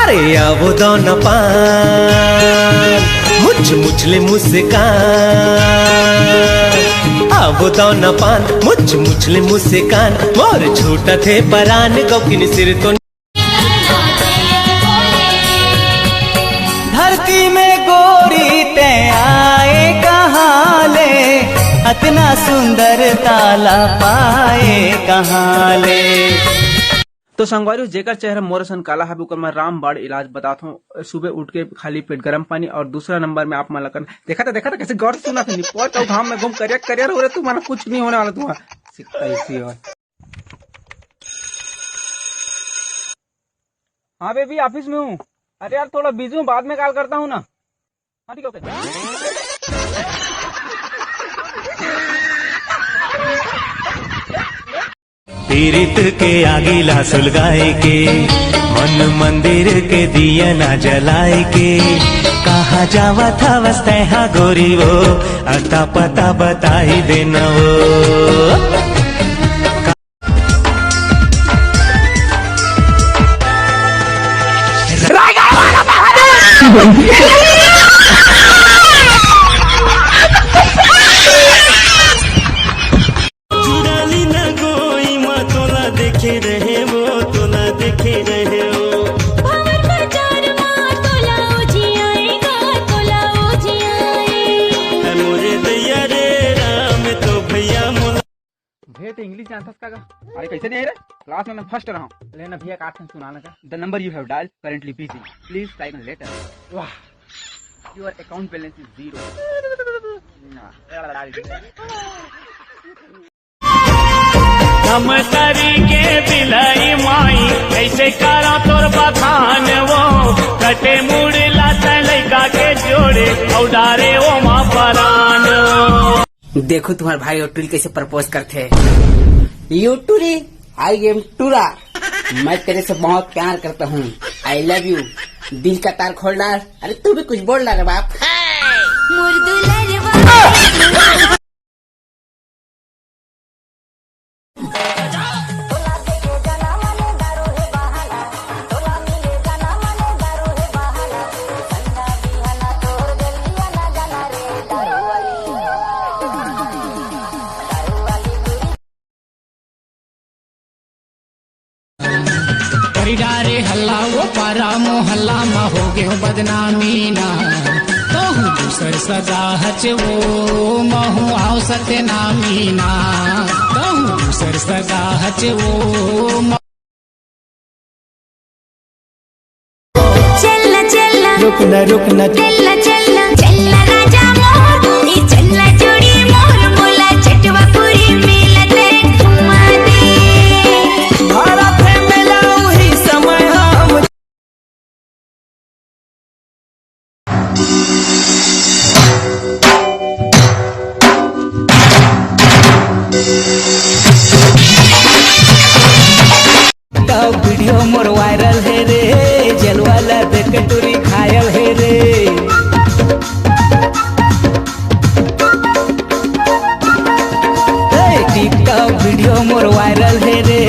अरे आवो दोना पान मुछ मुछले मुस्कान, आवो दोना पान मुछ मुछले मुस्कान, मोर छोटा थे परान गौकिन सिर तो धरती में गोरी ते आए कहाँ ले, इतना सुंदर ताला पाए कहाँ ले। तो संगवारी जेकर चेहरा मोरसन काला है ओकर मैं रामबाड़ इलाज बताता हूँ। सुबह उठ के खाली पेट गर्म पानी, और दूसरा नंबर में आप मला कर देखा था कैसे गौर सुना था निपोर तो घाम में घूम करियर हो रहा तू माना कुछ नहीं होने वाला तू सिक्का इसी। और हाँ बेबी ऑफिस में हूँ। अरे यार थोड़ा बिजी हूँ, बाद में कॉल करता हूँ ना। हाँ ठीक है। पीरित के आगिला सुलगाए के, मन मंदिर के दिया ना जलाए के, कहा जावा था वस्ते हा गोरी वो, अता पता बताई देना वो। जुड़ाली न गोई माँ तोला देखे रहे वो, तोला देखे रहे वो। भंवर बाजार माँ तोला उजी आएगा, तोला उजी आए। मोरे दैया रे राम तो भैया मोला भैया इंग्लिश जानता का? अरे कैसे नहीं है रे, क्लास में मैं फर्स्ट रहा हूँ। लेना भैया का ऑप्शन सुनाना का। The number you have dial currently busy, please type letter. वाह, योर अकाउंट बैलेंस इज 0। हम करी के बिलाई माई कैसे करा तोर बखान वो, कटे मुड़ला लड़का के जोड़े औडारे ओ माँ परान। देखो तुम्हारे भाई और टूरी कैसे प्रपोज करते हैं। यू टूरी, आई एम टूरा, मैं तेरे से बहुत प्यार करता हूँ। आई लव यू, दिल का तार खोल डाल। अरे तू भी कुछ बोल रहा है बाप। डारे हल्ला वो पारा मोहल्ला में हो गए बदनामी ना, तो दूसर सजा हच वो महू आओ सत्यनामी ना, तो दूसर सजा हच वो। चलना चलना रुकना रुकना चलना चलना चलना राजा मोर, ये चलना जोड़ी मोर मोला चटवा पूरी मेला तेरे घुमा दे। भारत में मिला वही समय हम। वीडियो मोर वायरल है रे, जलवाला देख के टूरी घायल है रे। टिकटॉक वीडियो मोर वायरल है रे,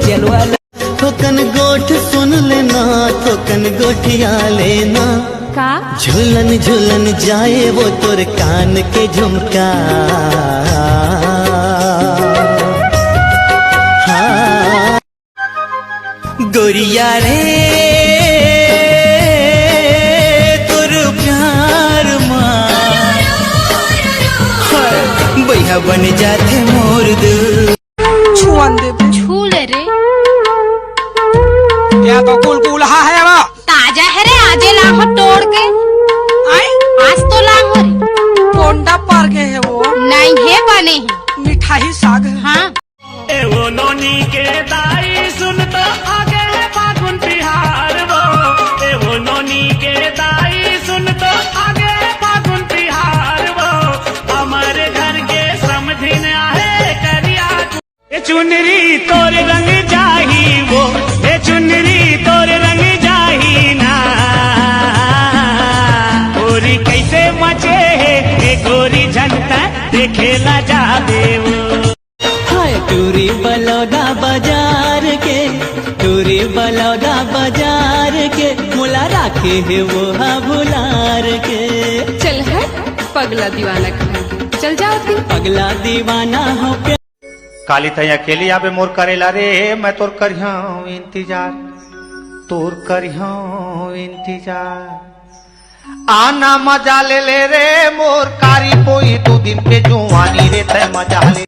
जलवाला। थोकन गोठ सुन लेना, थोकन गोठिया लेना, का झूलन झूलन जाए वो तोर कान के झुमका। हाँ गोरिया रे तोर प्यार माँ भैया बन जाते मोर दिल। छू ले रे, या तो कुल है वो ताजा है रे, आजे लाहो तोड़ के। आज तो लाहो रे, कोंडा पार के है वो, नहीं है बने हैं मिठाई साग है। हाँ ए वो नोनी के दाई सुन तो आगे है फागुन तिहार वो, ए वो नोनी के दाई सुन तो आगे है फागुन तिहार वो, हमारे घर के समधिन आहे करिया। ए चुनरी तोर रंग जाही वो, ए चुनरी तोर रंग जाही ना, गोरी कैसे मचे है ए गोरी झंडा देखेला जाबे वो। टूरी बलौदा बाजार के, टूरी बलौदा बाजार के, के मोला राखे है वो भुलार के। चल हट पगला दीवाना कहीं, चल जाओ तुम। पगला दीवाना हो के काली तई अकेली आबे मोर करेला रे, मैं तोर करिया इंतजार, तोर करिया इंतजार। आना मजा ले ले रे मोर कारी पोई, तू दिन पे जुआनी रे तय मजा ले।